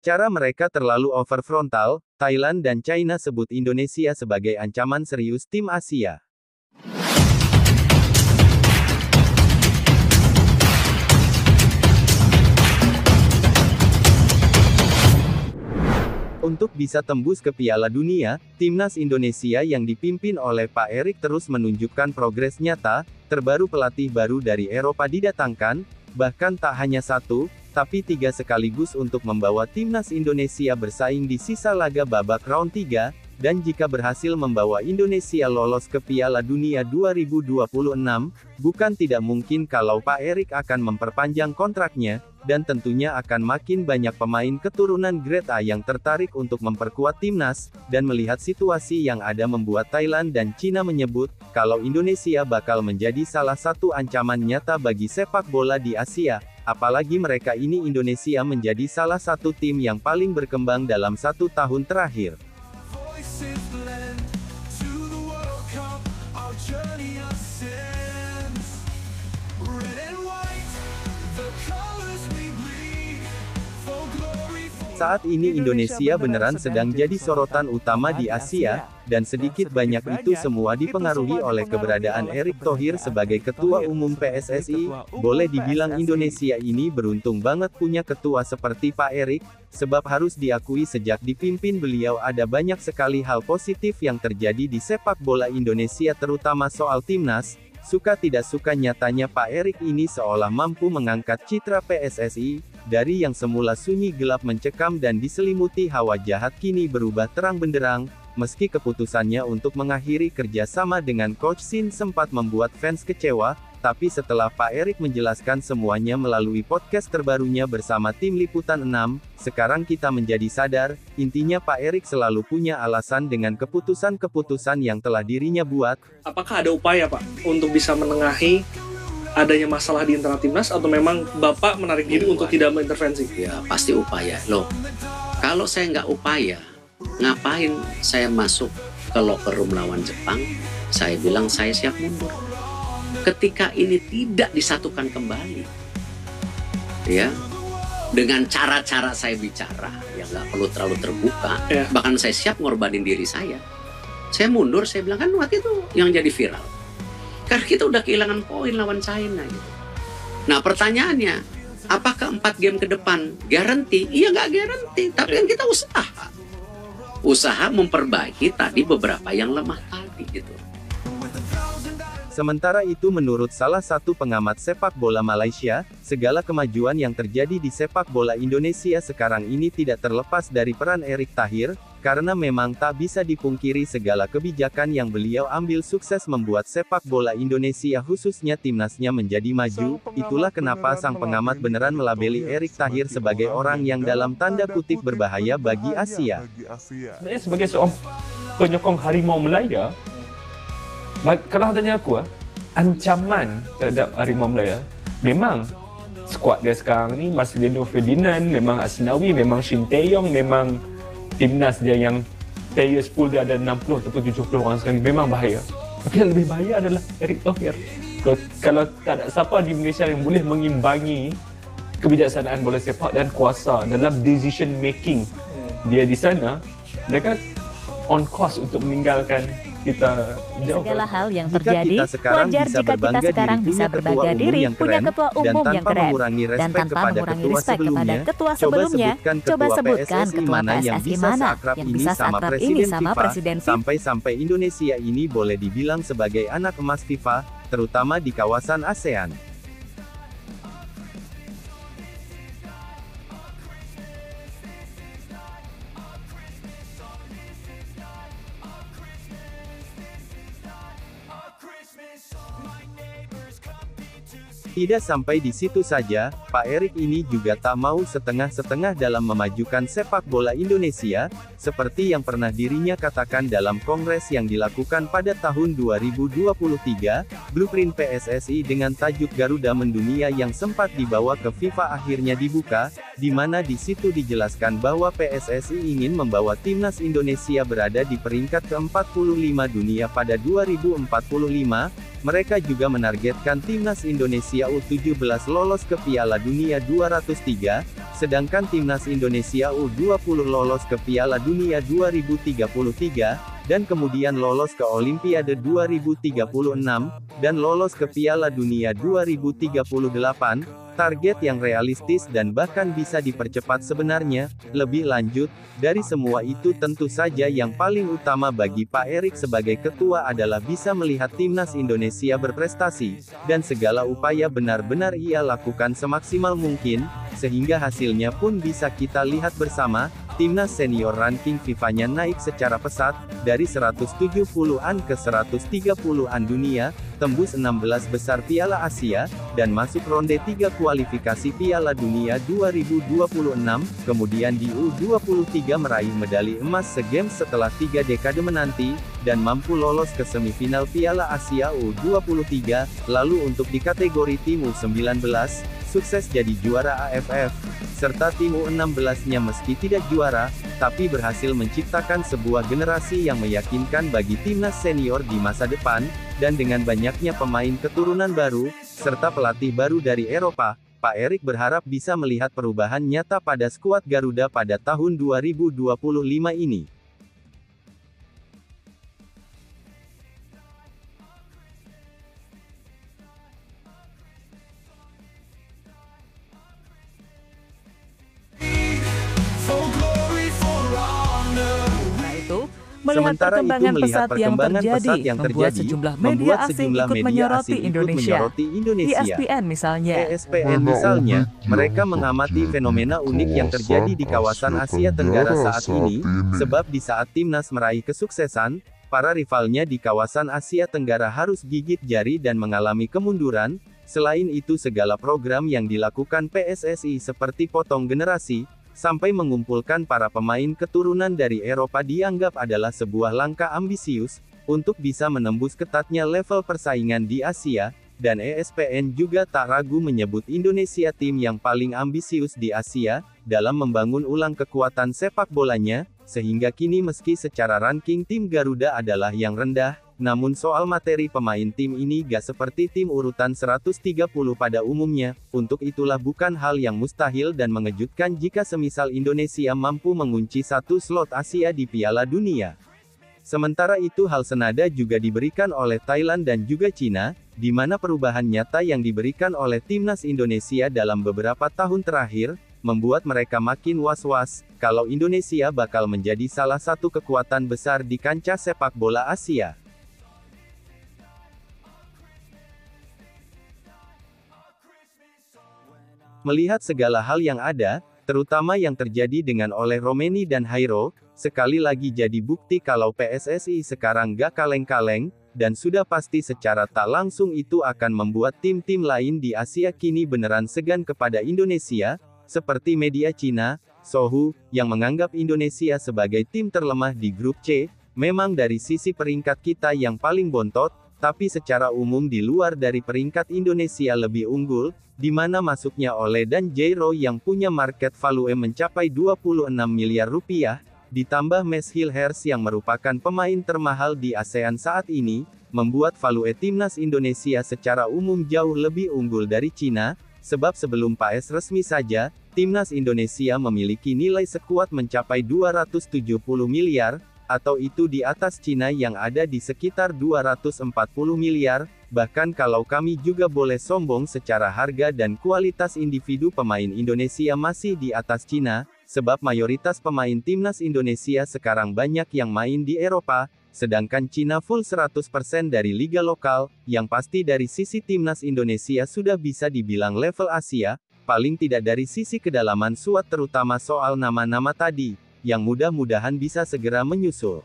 Cara mereka terlalu over frontal, Thailand dan China sebut Indonesia sebagai ancaman serius tim Asia. Untuk bisa tembus ke Piala Dunia, timnas Indonesia yang dipimpin oleh Pak Erik terus menunjukkan progres nyata. Terbaru pelatih baru dari Eropa didatangkan, bahkan tak hanya satu, tapi 3 sekaligus untuk membawa timnas Indonesia bersaing di sisa laga babak round 3, dan jika berhasil membawa Indonesia lolos ke Piala Dunia 2026, bukan tidak mungkin kalau Pak Erik akan memperpanjang kontraknya, dan tentunya akan makin banyak pemain keturunan grade A yang tertarik untuk memperkuat timnas, dan melihat situasi yang ada membuat Thailand dan Cina menyebut, kalau Indonesia bakal menjadi salah satu ancaman nyata bagi sepak bola di Asia. Apalagi mereka ini Indonesia menjadi salah satu tim yang paling berkembang dalam 1 tahun terakhir. Saat ini Indonesia beneran sedang jadi sorotan utama di Asia, dan sedikit banyak itu semua dipengaruhi oleh keberadaan Erick Thohir sebagai Ketua Umum PSSI. Boleh dibilang Indonesia ini beruntung banget punya ketua seperti Pak Erik, sebab harus diakui sejak dipimpin beliau ada banyak sekali hal positif yang terjadi di sepak bola Indonesia terutama soal timnas. Suka tidak suka nyatanya Pak Erik ini seolah mampu mengangkat citra PSSI, dari yang semula sunyi gelap mencekam dan diselimuti hawa jahat kini berubah terang benderang, meski keputusannya untuk mengakhiri kerjasama dengan Coach Shin sempat membuat fans kecewa, tapi setelah Pak Erik menjelaskan semuanya melalui podcast terbarunya bersama tim Liputan 6, sekarang kita menjadi sadar, intinya Pak Erik selalu punya alasan dengan keputusan-keputusan yang telah dirinya buat. Apakah ada upaya Pak, untuk bisa menengahi adanya masalah di internal timnas, atau memang Bapak menarik diri untuk tidak mengintervensi? Ya, pasti upaya. Loh, kalau saya nggak upaya, ngapain saya masuk ke locker room lawan Jepang? Saya bilang saya siap mundur. Ketika ini tidak disatukan kembali, ya, dengan cara-cara saya bicara, yang nggak perlu terlalu terbuka, bahkan saya siap ngorbanin diri saya mundur, saya bilang kan waktu itu yang jadi viral, karena kita udah kehilangan poin lawan China gitu. Nah pertanyaannya, apakah 4 game ke depan garanti? Iya nggak garanti, tapi kan kita usaha memperbaiki tadi beberapa yang lemah tadi gitu. Sementara itu menurut salah satu pengamat sepak bola Malaysia, segala kemajuan yang terjadi di sepak bola Indonesia sekarang ini tidak terlepas dari peran Erick Thohir, karena memang tak bisa dipungkiri segala kebijakan yang beliau ambil sukses membuat sepak bola Indonesia khususnya timnasnya menjadi maju. Itulah kenapa sang pengamat beneran melabeli Erick Thohir sebagai orang yang dalam tanda kutip berbahaya bagi Asia. Sebagai seorang penyokong Harimau Melaya, kalau tanya aku, ancaman terhadap Harimau Melaya, memang skuad dia sekarang ni Marcelino Ferdinand, memang Asnawi, memang Shin Tae-yong, memang timnas dia yang players pool dia ada 60 ataupun 70 orang sekarang, memang bahaya. Tapi yang lebih bahaya adalah Erick Thohir. Kalau tak ada siapa di Malaysia yang boleh mengimbangi kebijaksanaan bola sepak dan kuasa dalam decision making dia di sana, mereka on course untuk meninggalkan kita jauh. Segala hal yang terjadi, wajar jika kita sekarang bisa berbangga diri punya ketua umum yang keren, dan tanpa mengurangi respek kepada ketua sebelumnya. Coba sebutkan ketua PSSI mana yang bisa seakrab ini sama Presiden FIFA. Sampai-sampai Indonesia ini boleh dibilang sebagai anak emas FIFA, terutama di kawasan ASEAN. Tidak sampai di situ saja, Pak Erik ini juga tak mau setengah-setengah dalam memajukan sepak bola Indonesia, seperti yang pernah dirinya katakan dalam kongres yang dilakukan pada tahun 2023, Blueprint PSSI dengan tajuk Garuda Mendunia yang sempat dibawa ke FIFA akhirnya dibuka, di mana di situ dijelaskan bahwa PSSI ingin membawa timnas Indonesia berada di peringkat ke-45 dunia pada 2045, Mereka juga menargetkan timnas Indonesia U17 lolos ke Piala Dunia 203, sedangkan timnas Indonesia U20 lolos ke Piala Dunia 2033, dan kemudian lolos ke Olimpiade 2036, dan lolos ke Piala Dunia 2038. Target yang realistis dan bahkan bisa dipercepat sebenarnya. Lebih lanjut, dari semua itu tentu saja yang paling utama bagi Pak Erik sebagai ketua adalah bisa melihat timnas Indonesia berprestasi, dan segala upaya benar-benar ia lakukan semaksimal mungkin, sehingga hasilnya pun bisa kita lihat bersama. Timnas senior ranking FIFA-nya naik secara pesat, dari 170-an ke 130-an dunia, tembus 16 besar Piala Asia, dan masuk ronde 3 kualifikasi Piala Dunia 2026, kemudian di U23 meraih medali emas SEA Games setelah 3 dekade menanti, dan mampu lolos ke semifinal Piala Asia U23, lalu untuk di kategori tim U19, sukses jadi juara AFF, serta tim U16-nya meski tidak juara, tapi berhasil menciptakan sebuah generasi yang meyakinkan bagi timnas senior di masa depan, dan dengan banyaknya pemain keturunan baru, serta pelatih baru dari Eropa, Pak Erik berharap bisa melihat perubahan nyata pada skuad Garuda pada tahun 2025 ini. Sementara itu, melihat perkembangan pesat yang terjadi, membuat sejumlah media asing ikut menyoroti Indonesia. ESPN misalnya, mereka mengamati fenomena unik yang terjadi di kawasan Asia Tenggara saat ini, sebab di saat timnas meraih kesuksesan, para rivalnya di kawasan Asia Tenggara harus gigit jari dan mengalami kemunduran. Selain itu, segala program yang dilakukan PSSI seperti potong generasi, sampai mengumpulkan para pemain keturunan dari Eropa dianggap adalah sebuah langkah ambisius, untuk bisa menembus ketatnya level persaingan di Asia, dan ESPN juga tak ragu menyebut Indonesia tim yang paling ambisius di Asia, dalam membangun ulang kekuatan sepak bolanya, sehingga kini meski secara ranking tim Garuda adalah yang rendah, namun soal materi pemain tim ini gak seperti tim urutan 130 pada umumnya. Untuk itulah bukan hal yang mustahil dan mengejutkan jika semisal Indonesia mampu mengunci satu slot Asia di Piala Dunia. Sementara itu hal senada juga diberikan oleh Thailand dan juga Cina, di mana perubahan nyata yang diberikan oleh timnas Indonesia dalam beberapa tahun terakhir, membuat mereka makin was-was, kalau Indonesia bakal menjadi salah satu kekuatan besar di kancah sepak bola Asia. Melihat segala hal yang ada, terutama yang terjadi dengan Oleh Romeni dan Hairo, sekali lagi jadi bukti kalau PSSI sekarang gak kaleng-kaleng, dan sudah pasti secara tak langsung itu akan membuat tim-tim lain di Asia kini beneran segan kepada Indonesia, seperti media Cina, Sohu, yang menganggap Indonesia sebagai tim terlemah di grup C. Memang dari sisi peringkat kita yang paling bontot, tapi secara umum di luar dari peringkat Indonesia lebih unggul, di mana masuknya Oleh dan Jairo yang punya market value mencapai 26 miliar rupiah, ditambah Meshil Hers yang merupakan pemain termahal di ASEAN saat ini, membuat value timnas Indonesia secara umum jauh lebih unggul dari Cina, sebab sebelum PAS resmi saja, timnas Indonesia memiliki nilai skuad mencapai 270 miliar, atau itu di atas Cina yang ada di sekitar 240 miliar, bahkan kalau kami juga boleh sombong secara harga dan kualitas individu pemain Indonesia masih di atas Cina, sebab mayoritas pemain timnas Indonesia sekarang banyak yang main di Eropa, sedangkan Cina full 100% dari liga lokal, yang pasti dari sisi timnas Indonesia sudah bisa dibilang level Asia, paling tidak dari sisi kedalaman SWOT terutama soal nama-nama tadi, yang mudah-mudahan bisa segera menyusul.